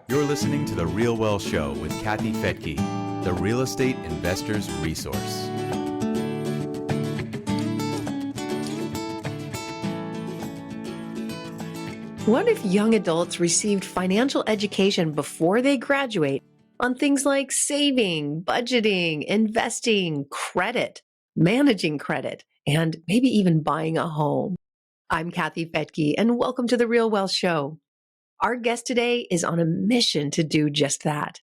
You're listening to The Real Well Show with Kathy Fedke, the real estate investor's resource. What if young adults received financial education before they graduate on things like saving, budgeting, investing, credit, managing credit, and maybe even buying a home? I'm Kathy Fedke, and welcome to The Real Well Show. Our guest today is on a mission to do just that.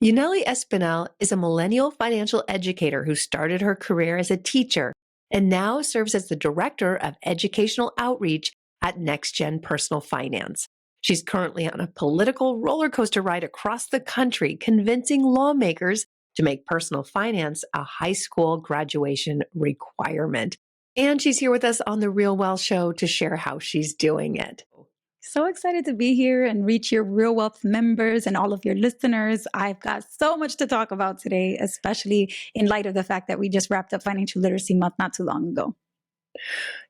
Yanely Espinal is a millennial financial educator who started her career as a teacher and now serves as the director of educational outreach at NextGen Personal Finance. She's currently on a political roller coaster ride across the country, convincing lawmakers to make personal finance a high school graduation requirement. And she's here with us on The Real Well Show to share how she's doing it. So excited to be here and reach your Real Wealth members and all of your listeners. I've got so much to talk about today, especially in light of the fact that we just wrapped up Financial Literacy Month not too long ago.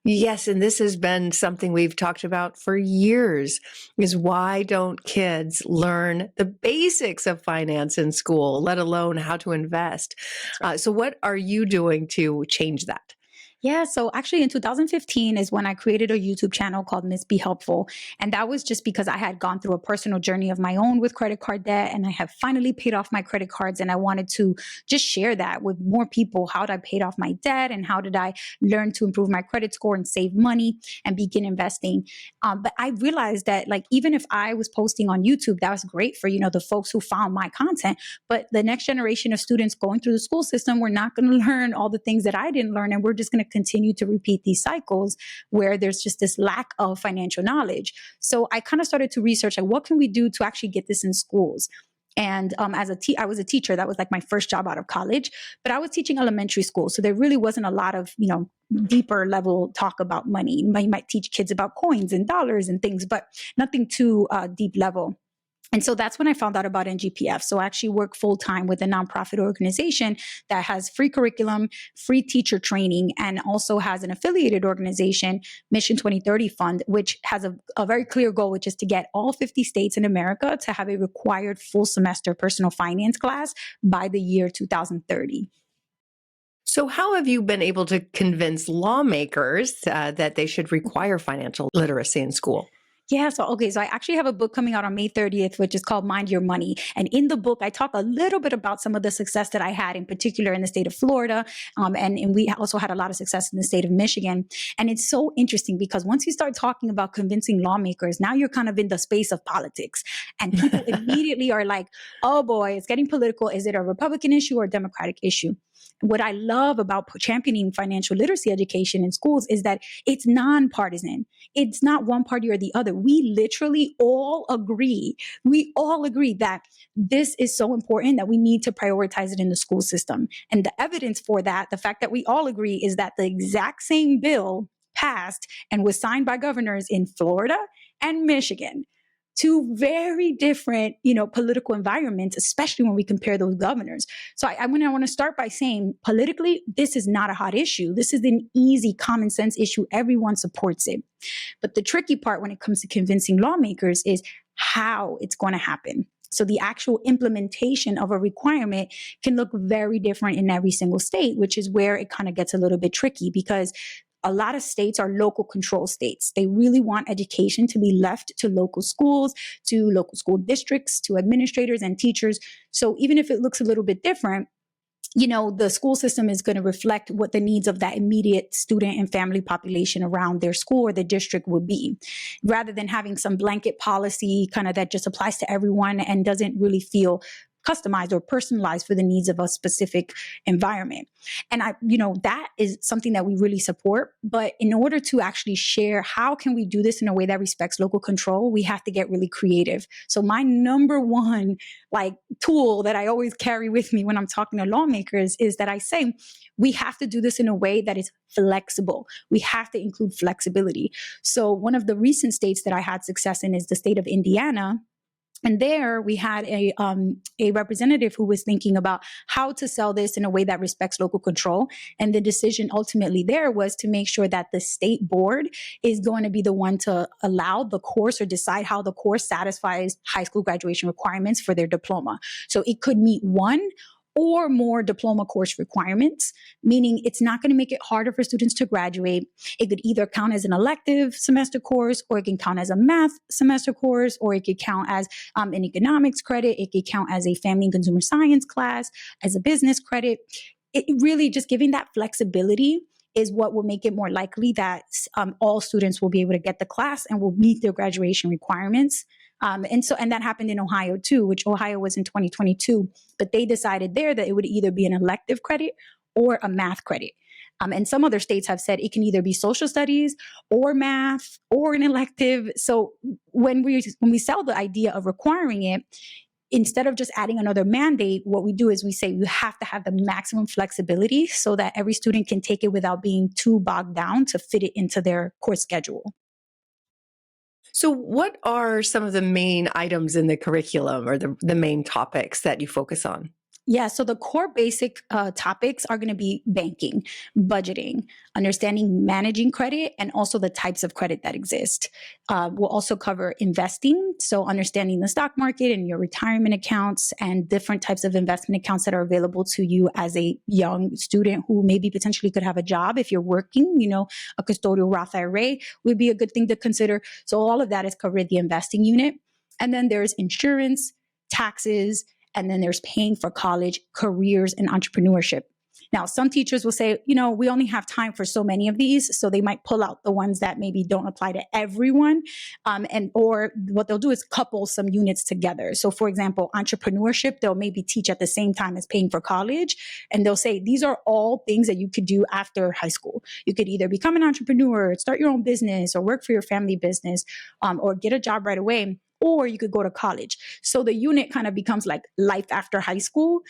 Yes, and this has been something we've talked about for years, is why don't kids learn the basics of finance in school, let alone how to invest? So what are you doing to change that? Yeah, so actually in 2015 is when I created a YouTube channel called Miss Be Helpful. And that was just because I had gone through a personal journey of my own with credit card debt, and I have finally paid off my credit cards. And I wanted to just share that with more people. How did I pay off my debt, and how did I learn to improve my credit score and save money and begin investing? But I realized that, like, even if I was posting on YouTube, that was great for, the folks who found my content. But the next generation of students going through the school system, we're not going to learn all the things that I didn't learn. And we're just going to continue to repeat these cycles where there's just this lack of financial knowledge. So I kind of started to research, like, what can we do to actually get this in schools? And I was a teacher. That was like my first job out of college, but I was teaching elementary school. So there really wasn't a lot of, deeper level talk about money. You might teach kids about coins and dollars and things, but nothing too deep level. And so that's when I found out about NGPF. So I actually work full time with a nonprofit organization that has free curriculum, free teacher training, and also has an affiliated organization, Mission 2030 Fund, which has a very clear goal, which is to get all 50 states in America to have a required full semester personal finance class by the year 2030. So how have you been able to convince lawmakers that they should require financial literacy in school? Yeah. So I actually have a book coming out on May 30th, which is called Mind Your Money. And in the book, I talk a little bit about some of the success that I had, in particular in the state of Florida. And we also had a lot of success in the state of Michigan. And it's so interesting because once you start talking about convincing lawmakers, now you're kind of in the space of politics. And people immediately are like, oh boy, it's getting political. Is it a Republican issue or a Democratic issue? What I love about championing financial literacy education in schools is that it's nonpartisan. It's not one party or the other. We literally all agree. We all agree that this is so important that we need to prioritize it in the school system. And the evidence for that, the fact that we all agree, is that the exact same bill passed and was signed by governors in Florida and Michigan. Two very different, political environments, especially when we compare those governors. So I want to start by saying, politically, this is not a hot issue. This is an easy, common sense issue. Everyone supports it. But the tricky part when it comes to convincing lawmakers is how it's going to happen. So the actual implementation of a requirement can look very different in every single state, which is where it kind of gets a little bit tricky, because a lot of states are local control states. They really want education to be left to local schools, to local school districts, to administrators and teachers. So even if it looks a little bit different, the school system is going to reflect what the needs of that immediate student and family population around their school or the district would be, rather than having some blanket policy kind of that just applies to everyone and doesn't really feel customized or personalized for the needs of a specific environment. And that is something that we really support. But in order to actually share how can we do this in a way that respects local control, we have to get really creative. So my number one tool that I always carry with me when I'm talking to lawmakers is that I say, we have to do this in a way that is flexible. We have to include flexibility. So one of the recent states that I had success in is the state of Indiana. And there we had a representative who was thinking about how to sell this in a way that respects local control. And the decision ultimately there was to make sure that the state board is going to be the one to allow the course or decide how the course satisfies high school graduation requirements for their diploma. So it could meet one or more diploma course requirements, meaning it's not going to make it harder for students to graduate. It could either count as an elective semester course, or it can count as a math semester course, or it could count as an economics credit. It could count as a family and consumer science class, as a business credit. It really just giving that flexibility is what will make it more likely that all students will be able to get the class and will meet their graduation requirements. And that happened in Ohio too, which Ohio was in 2022, but they decided there that it would either be an elective credit or a math credit. And some other states have said it can either be social studies or math or an elective. So when we sell the idea of requiring it, instead of just adding another mandate, what we do is we say you have to have the maximum flexibility so that every student can take it without being too bogged down to fit it into their course schedule. So what are some of the main items in the curriculum or the main topics that you focus on? Yeah, so the core basic topics are going to be banking, budgeting, understanding managing credit, and also the types of credit that exist. We'll also cover investing, so understanding the stock market and your retirement accounts and different types of investment accounts that are available to you as a young student who maybe potentially could have a job if you're working. A custodial Roth IRA would be a good thing to consider. So all of that is covered in the investing unit. And then there's insurance, taxes, and then there's paying for college, careers, and entrepreneurship. Now, some teachers will say, we only have time for so many of these, so they might pull out the ones that maybe don't apply to everyone, or what they'll do is couple some units together. So, for example, entrepreneurship, they'll maybe teach at the same time as paying for college, and they'll say these are all things that you could do after high school. You could either become an entrepreneur, start your own business, or work for your family business, or get a job right away. Or you could go to college. So the unit kind of becomes like life after high school,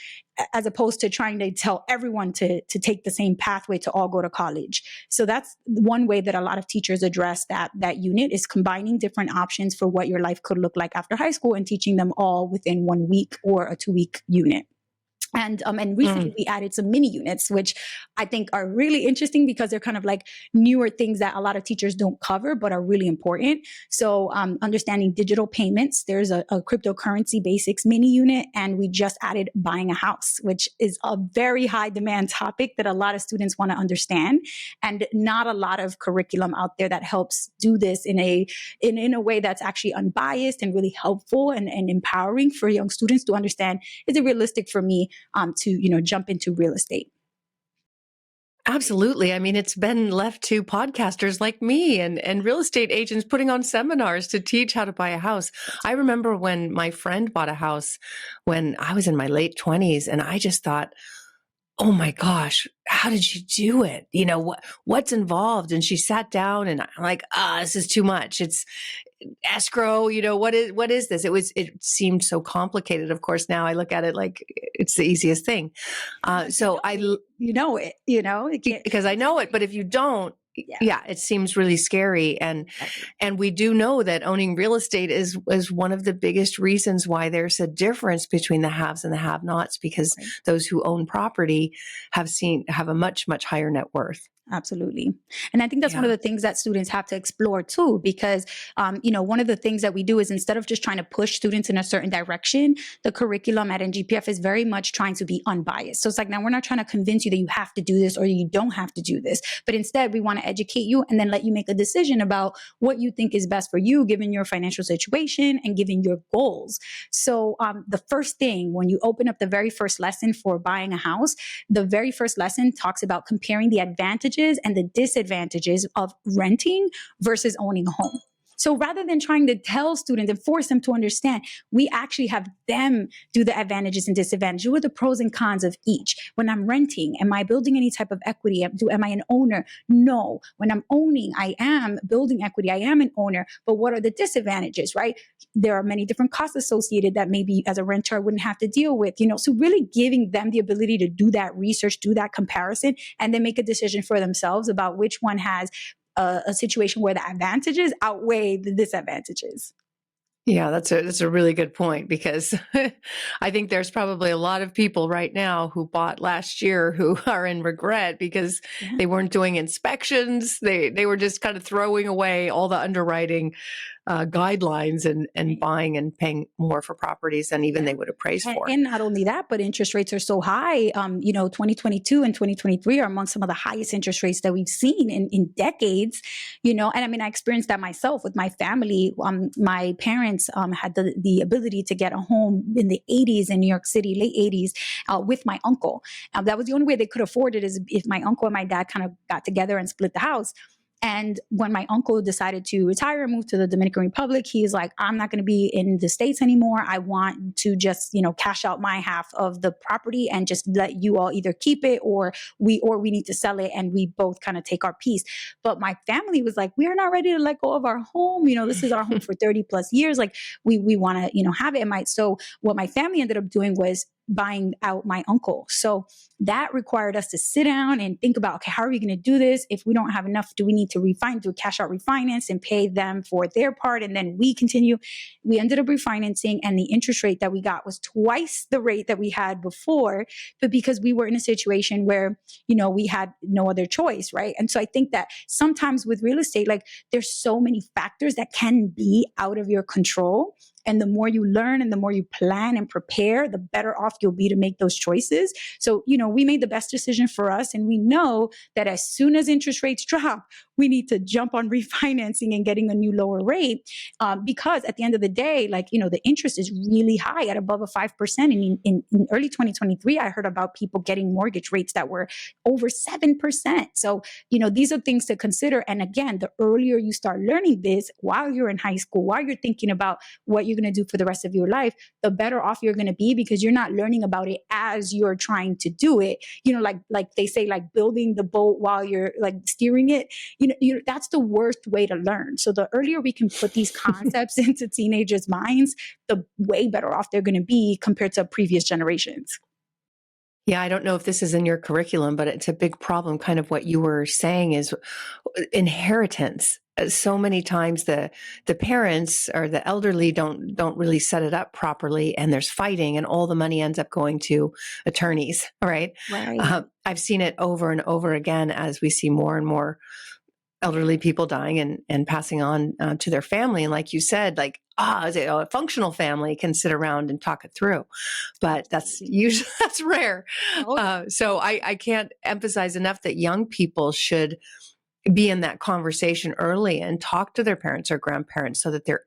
as opposed to trying to tell everyone to take the same pathway to all go to college. So that's one way that a lot of teachers address that unit, is combining different options for what your life could look like after high school and teaching them all within 1 week or a 2-week unit. And recently we added some mini units, which I think are really interesting because they're kind of like newer things that a lot of teachers don't cover, but are really important. So understanding digital payments, there's a cryptocurrency basics mini unit, and we just added buying a house, which is a very high demand topic that a lot of students want to understand, and not a lot of curriculum out there that helps do this in a way that's actually unbiased and really helpful and empowering for young students to understand, is it realistic for me to jump into real estate? Absolutely. I mean, it's been left to podcasters like me and real estate agents putting on seminars to teach how to buy a house. I remember when my friend bought a house when I was in my late 20s, and I just thought, oh my gosh, how did she do it? What's involved? And she sat down, and I'm like, this is too much. It's escrow, what is this? It seemed so complicated. Of course, now I look at it like it's the easiest thing. Because I know it, but if you don't, it seems really scary. And we do know that owning real estate is one of the biggest reasons why there's a difference between the haves and the have-nots, because those who own property have a much, much higher net worth. Absolutely. And I think that's one of the things that students have to explore too, because, one of the things that we do is, instead of just trying to push students in a certain direction, the curriculum at NGPF is very much trying to be unbiased. So it's like, now we're not trying to convince you that you have to do this or you don't have to do this, but instead we want to educate you and then let you make a decision about what you think is best for you, given your financial situation and given your goals. So the first thing, when you open up the very first lesson for buying a house, the very first lesson talks about comparing the advantages and the disadvantages of renting versus owning a home. So rather than trying to tell students and force them to understand, we actually have them do the advantages and disadvantages. What are the pros and cons of each? When I'm renting, am I building any type of equity? Am I an owner? No. When I'm owning, I am building equity. I am an owner. But what are the disadvantages, right? There are many different costs associated that maybe as a renter I wouldn't have to deal with, So really giving them the ability to do that research, do that comparison, and then make a decision for themselves about which one has a situation where the advantages outweigh the disadvantages. Yeah, that's a really good point, because I think there's probably a lot of people right now who bought last year who are in regret because Yeah. they weren't doing inspections. They were just kind of throwing away all the underwriting guidelines and Right. buying and paying more for properties than even Yeah. they would appraise for. And not only that, but interest rates are so high. 2022 and 2023 are among some of the highest interest rates that we've seen in decades. And I mean, I experienced that myself with my family. My parents had the ability to get a home in the 80s in New York City, late 80s, with my uncle. That was the only way they could afford it, is if my uncle and my dad kind of got together and split the house. And when my uncle decided to retire and move to the Dominican Republic, he's like, I'm not going to be in the States anymore. I want to just, cash out my half of the property and just let you all either keep it, or we need to sell it and we both kind of take our piece. But my family was like, we are not ready to let go of our home. This is our home for 30 plus years. Like we want to, have it. So what my family ended up doing was buying out my uncle. So that required us to sit down and think about, okay, how are we going to do this? If we don't have enough, do we need to do cash out refinance and pay them for their part? And then we continue. We ended up refinancing, and the interest rate that we got was twice the rate that we had before, but because we were in a situation where, we had no other choice, right? And so I think that sometimes with real estate, like there's so many factors that can be out of your control. And the more you learn and the more you plan and prepare, the better off you'll be to make those choices. So, we made the best decision for us. And we know that as soon as interest rates drop, we need to jump on refinancing and getting a new lower rate. Because at the end of the day, the interest is really high at above a 5%. And in early 2023, I heard about people getting mortgage rates that were over 7%. So, these are things to consider. And again, the earlier you start learning this while you're in high school, while you're thinking about what you're going to do for the rest of your life, the better off you're going to be, because you're not learning about it as you're trying to do it. Like they say, like building the boat while you're like steering it. That's the worst way to learn. So the earlier we can put these concepts into teenagers' minds, the way better off they're going to be compared to previous generations. Yeah, I don't know if this is in your curriculum, but it's a big problem. Kind of what you were saying is inheritance. So many times the parents or the elderly don't really set it up properly, and there's fighting, and all the money ends up going to attorneys. Right? Right. I've seen it over and over again as we see more and more elderly people dying and passing on to their family. And like you said, a functional family can sit around and talk it through, but that's rare. Oh, So I can't emphasize enough that young people should be in that conversation early and talk to their parents or grandparents so that they're,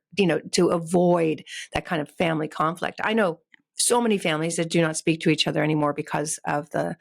to avoid that kind of family conflict. I know so many families that do not speak to each other anymore because of the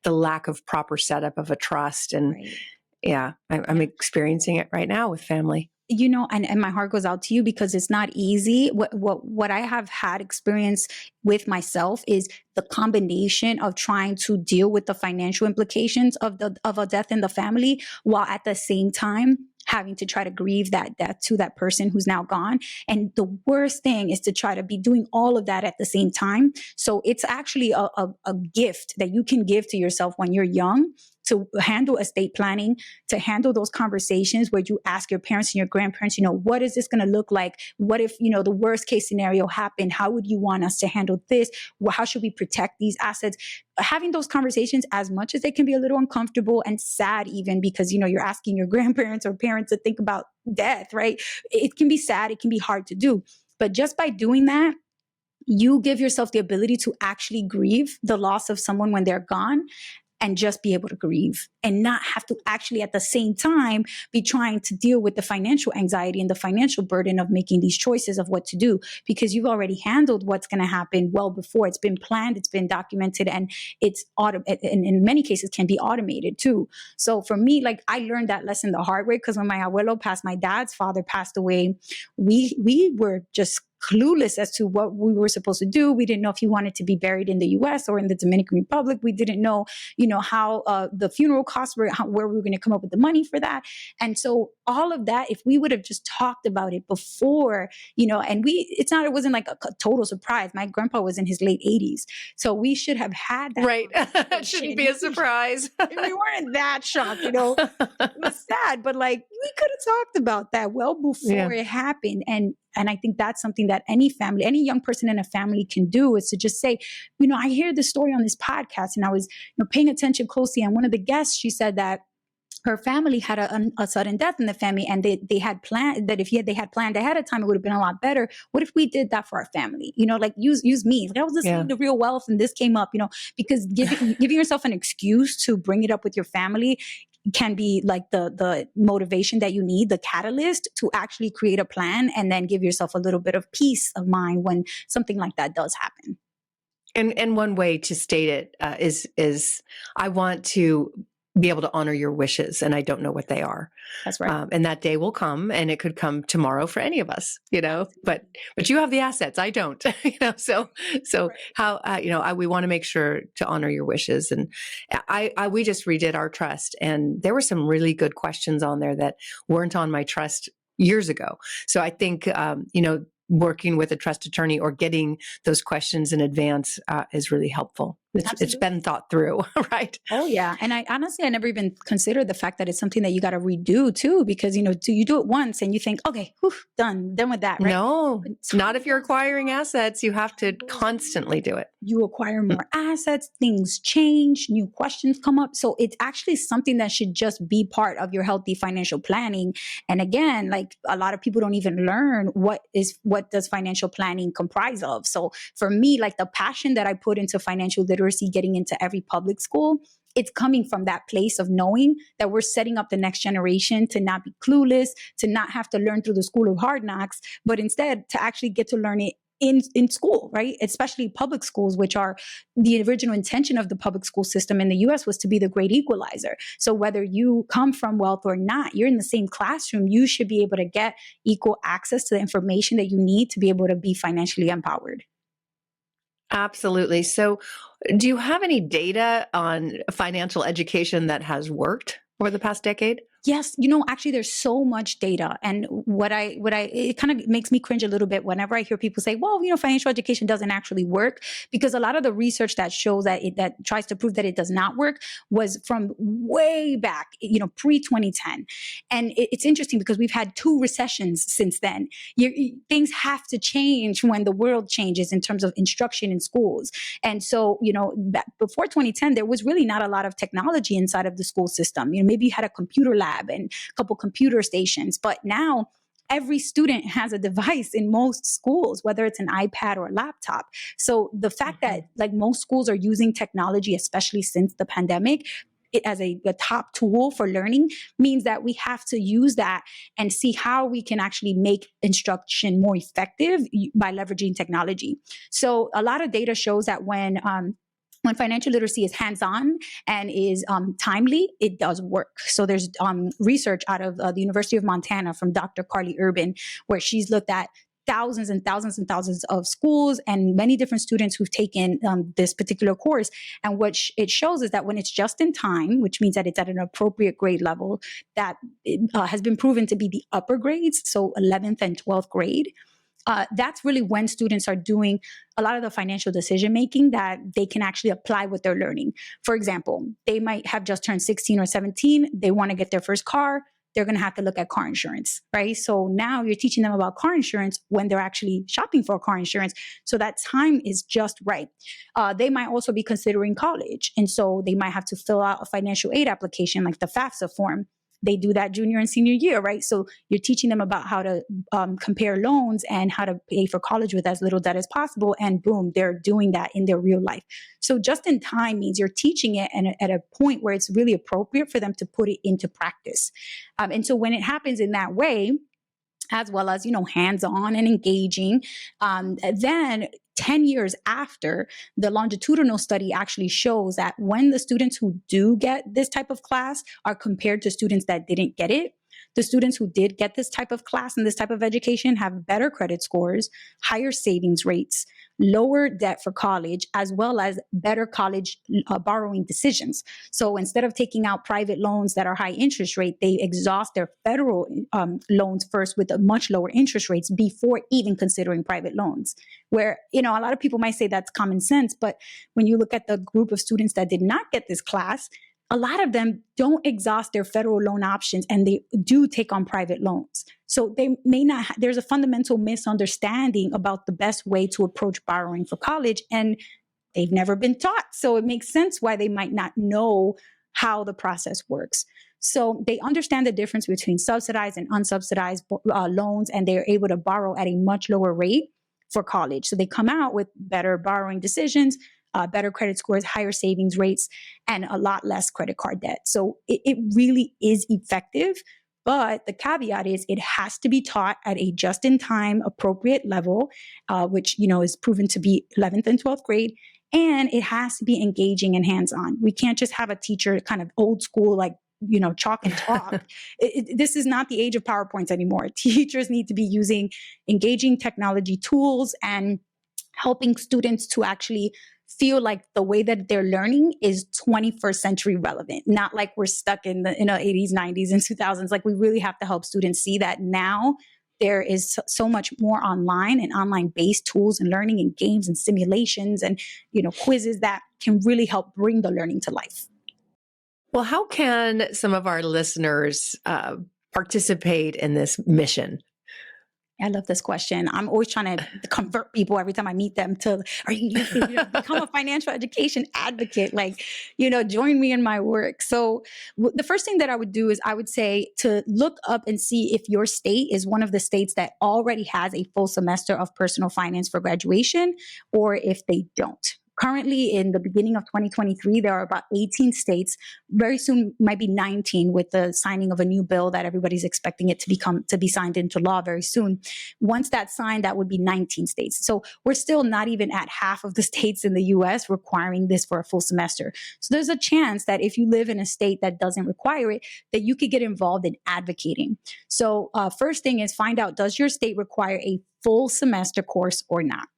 lack of proper setup of a trust. And right. yeah, I'm experiencing it right now with family. And my heart goes out to you, because it's not easy. What I have had experience with myself is the combination of trying to deal with the financial implications of a death in the family, while at the same time having to try to grieve that death to that person who's now gone. And the worst thing is to try to be doing all of that at the same time. So it's actually a gift that you can give to yourself when you're young, to handle estate planning, to handle those conversations where you ask your parents and your grandparents, what is this going to look like? What if, the worst case scenario happened? How would you want us to handle this? How should we protect these assets? Having those conversations, as much as they can be a little uncomfortable and sad, even because, you're asking your grandparents or parents to think about death, right? It can be sad. It can be hard to do. But just by doing that, you give yourself the ability to actually grieve the loss of someone when they're gone, and just be able to grieve and not have to actually at the same time be trying to deal with the financial anxiety and the financial burden of making these choices of what to do, because you've already handled what's going to happen well before. It's been planned, it's been documented, and it's in many cases can be automated too. So for me, I learned that lesson the hard way, because when my abuelo passed, my dad's father passed away, we were just clueless as to what we were supposed to do. We didn't know if he wanted to be buried in the US or in the Dominican Republic. We didn't know, how the funeral costs were, where we were going to come up with the money for that. And so all of that, if we would have just talked about it before, and it wasn't like a total surprise. My grandpa was in his late 80s. So we should have had that. Right. It shouldn't be a surprise. We weren't that shocked, It was sad, but we could have talked about that well before it happened. And And I think that's something that any family, any young person in a family can do, is to just say, I hear this story on this podcast, and I was paying attention closely. And one of the guests, she said that her family had a sudden death in the family, and they had planned that if they had planned ahead of time, it would have been a lot better. What if we did that for our family? Like use me. Like I was listening to Real Wealth and this came up, because giving yourself an excuse to bring it up with your family can be like the motivation that you need, the catalyst to actually create a plan and then give yourself a little bit of peace of mind when something like that does happen. And one way to state it is I want to be able to honor your wishes, and I don't know what they are. That's right. And that day will come, and it could come tomorrow for any of us, but you have the assets. I don't, so right. How, we want to make sure to honor your wishes. And we just redid our trust, and there were some really good questions on there that weren't on my trust years ago. So I think, working with a trust attorney or getting those questions in advance is really helpful. It's been thought through, right? Oh yeah. And I never even considered the fact that it's something that you got to redo too, because, you do it once and you think, okay, done with that, right? No, not if you're acquiring assets. You have to constantly do it. You acquire more assets, things change, new questions come up. So it's actually something that should just be part of your healthy financial planning. And again, like a lot of people don't even learn what does financial planning comprise of. So for me, like the passion that I put into financial literacy, getting into every public school, it's coming from that place of knowing that we're setting up the next generation to not be clueless, to not have to learn through the school of hard knocks, but instead to actually get to learn it in school, right? Especially public schools, which are the original intention of the public school system in the US was to be the great equalizer. So whether you come from wealth or not, you're in the same classroom, you should be able to get equal access to the information that you need to be able to be financially empowered. Absolutely. So do you have any data on financial education that has worked over the past decade? Yes, actually there's so much data. And it kind of makes me cringe a little bit whenever I hear people say, well, financial education doesn't actually work, because a lot of the research that shows that tries to prove that it does not work was from way back, pre-2010. And it's interesting because we've had 2 recessions since then. Things have to change when the world changes in terms of instruction in schools. And so, before 2010, there was really not a lot of technology inside of the school system. Maybe you had a computer lab and a couple computer stations, but now every student has a device in most schools, whether it's an iPad or a laptop. So the fact that like most schools are using technology, especially since the pandemic, as a top tool for learning, means that we have to use that and see how we can actually make instruction more effective by leveraging technology. So a lot of data shows that when financial literacy is hands-on and is timely, it does work. So there's research out of the University of Montana from Dr. Carly Urban, where she's looked at thousands and thousands and thousands of schools and many different students who've taken this particular course. And what it shows is that when it's just in time, which means that it's at an appropriate grade level, that has been proven to be the upper grades, so 11th and 12th grade, that's really when students are doing a lot of the financial decision making that they can actually apply what they're learning. For example, they might have just turned 16 or 17. They want to get their first car. They're going to have to look at car insurance, right? So now you're teaching them about car insurance when they're actually shopping for car insurance. So that time is just right. They might also be considering college. And so they might have to fill out a financial aid application like the FAFSA form. They do that junior and senior year, right? So you're teaching them about how to compare loans and how to pay for college with as little debt as possible. And boom, they're doing that in their real life. So just in time means you're teaching it at a point where it's really appropriate for them to put it into practice. And so when it happens in that way, as well as, hands-on and engaging, then 10 years after, the longitudinal study actually shows that when the students who do get this type of class are compared to students that didn't get it, the students who did get this type of class and this type of education have better credit scores, higher savings rates, lower debt for college, as well as better college borrowing decisions. So instead of taking out private loans that are high interest rate, they exhaust their federal loans first with a much lower interest rates before even considering private loans. Where, a lot of people might say that's common sense, but when you look at the group of students that did not get this class, a lot of them don't exhaust their federal loan options and they do take on private loans. So they may not, there's a fundamental misunderstanding about the best way to approach borrowing for college, and they've never been taught. So it makes sense why they might not know how the process works. So they understand the difference between subsidized and unsubsidized loans, and they're able to borrow at a much lower rate for college. So they come out with better borrowing decisions, better credit scores, higher savings rates, and a lot less credit card debt. So it really is effective. But the caveat is it has to be taught at a just-in-time appropriate level, which, is proven to be 11th and 12th grade. And it has to be engaging and hands-on. We can't just have a teacher kind of old school, like, chalk and talk. This is not the age of PowerPoints anymore. Teachers need to be using engaging technology tools and helping students to actually feel like the way that they're learning is 21st century relevant, not like we're stuck in the 80s, 90s, and 2000s. Like, we really have to help students see that now there is so much more online and online-based tools and learning and games and simulations and, quizzes that can really help bring the learning to life. Well, how can some of our listeners participate in this mission? I love this question. I'm always trying to convert people every time I meet them to, become a financial education advocate, join me in my work. So the first thing that I would do is I would say to look up and see if your state is one of the states that already has a full semester of personal finance for graduation, or if they don't. Currently, in the beginning of 2023, there are about 18 states. Very soon might be 19 with the signing of a new bill that everybody's expecting it to be signed into law very soon. Once that's signed, that would be 19 states. So we're still not even at half of the states in the US requiring this for a full semester. So there's a chance that if you live in a state that doesn't require it, that you could get involved in advocating. So first thing is find out, does your state require a full semester course or not?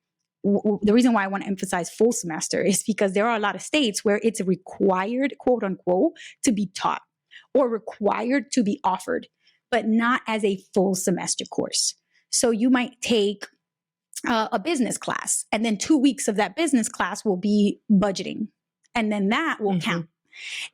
The reason why I want to emphasize full semester is because there are a lot of states where it's required, quote unquote, to be taught or required to be offered, but not as a full semester course. So you might take a business class, and then 2 weeks of that business class will be budgeting, and then that will count.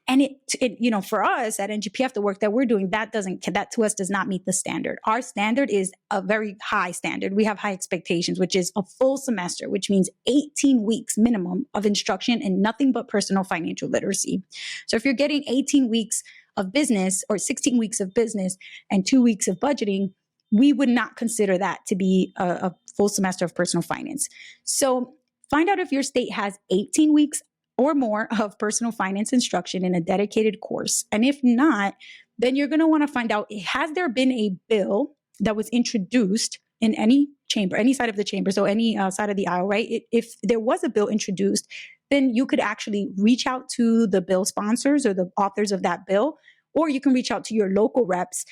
And it, for us at NGPF, the work that we're doing, that to us does not meet the standard. Our standard is a very high standard. We have high expectations, which is a full semester, which means 18 weeks minimum of instruction in nothing but personal financial literacy. So if you're getting 18 weeks of business or 16 weeks of business and 2 weeks of budgeting, we would not consider that to be a full semester of personal finance. So find out if your state has 18 weeks or more of personal finance instruction in a dedicated course. And if not, then you're going to want to find out, has there been a bill that was introduced in any chamber, any side of the chamber, so any side of the aisle, right? If there was a bill introduced, then you could actually reach out to the bill sponsors or the authors of that bill, or you can reach out to your local reps,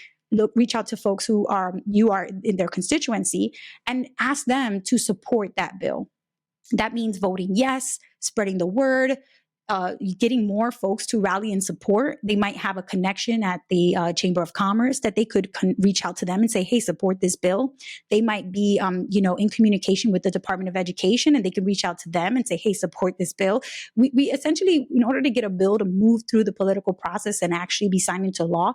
reach out to folks who you are in their constituency and ask them to support that bill. That means voting yes, spreading the word, getting more folks to rally and support. They might have a connection at the Chamber of Commerce that they could reach out to them and say, hey, support this bill. They might be, in communication with the Department of Education, and they could reach out to them and say, hey, support this bill. We essentially, in order to get a bill to move through the political process and actually be signed into law,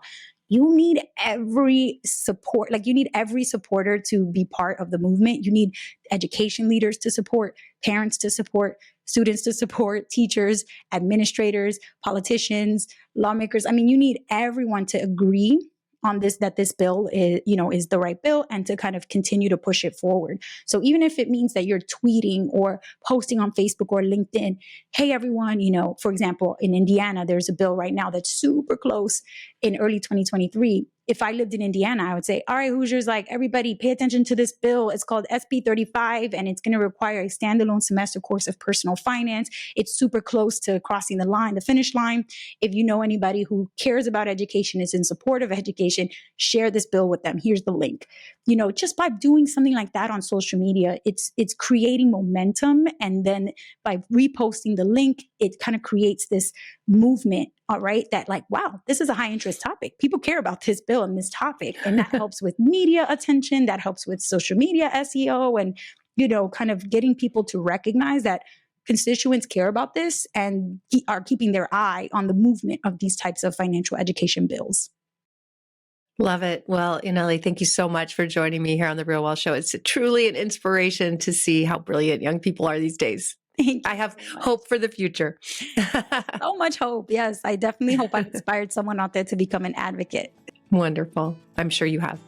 you need every support, you need every supporter to be part of the movement. You need education leaders to support, parents to support, students to support, teachers, administrators, politicians, lawmakers. You need everyone to agree on this, that this bill is the right bill, and to kind of continue to push it forward. So even if it means that you're tweeting or posting on Facebook or LinkedIn, hey, everyone, for example, in Indiana, there's a bill right now that's super close in early 2023. If I lived in Indiana, I would say, all right, Hoosiers, everybody pay attention to this bill. It's called SB 35, and it's going to require a standalone semester course of personal finance. It's super close to crossing the finish line. If you know anybody who cares about education, is in support of education, share this bill with them. Here's the link. Just by doing something like that on social media, it's creating momentum. And then by reposting the link, it kind of creates this movement, all right, that wow, this is a high interest topic. People care about this bill and this topic. And that helps with media attention. That helps with social media SEO and, kind of getting people to recognize that constituents care about this and are keeping their eye on the movement of these types of financial education bills. Love it. Well, Yanely, thank you so much for joining me here on The Real Wealth Show. It's truly an inspiration to see how brilliant young people are these days. I have hope for the future. So much hope. Yes, I definitely hope I've inspired someone out there to become an advocate. Wonderful. I'm sure you have.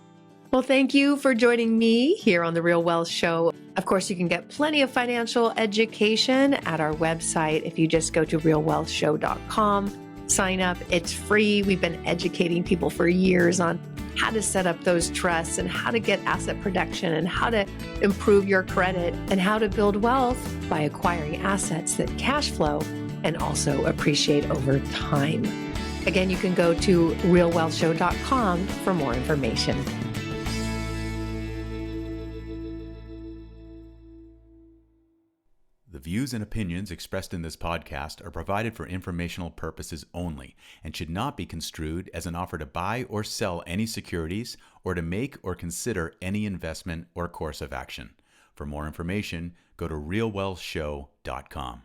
Well, thank you for joining me here on The Real Wealth Show. Of course, you can get plenty of financial education at our website if you just go to realwealthshow.com. Sign up. It's free. We've been educating people for years on how to set up those trusts and how to get asset protection and how to improve your credit and how to build wealth by acquiring assets that cash flow and also appreciate over time. Again, you can go to realwealthshow.com for more information. The views and opinions expressed in this podcast are provided for informational purposes only and should not be construed as an offer to buy or sell any securities or to make or consider any investment or course of action. For more information, go to realwealthshow.com.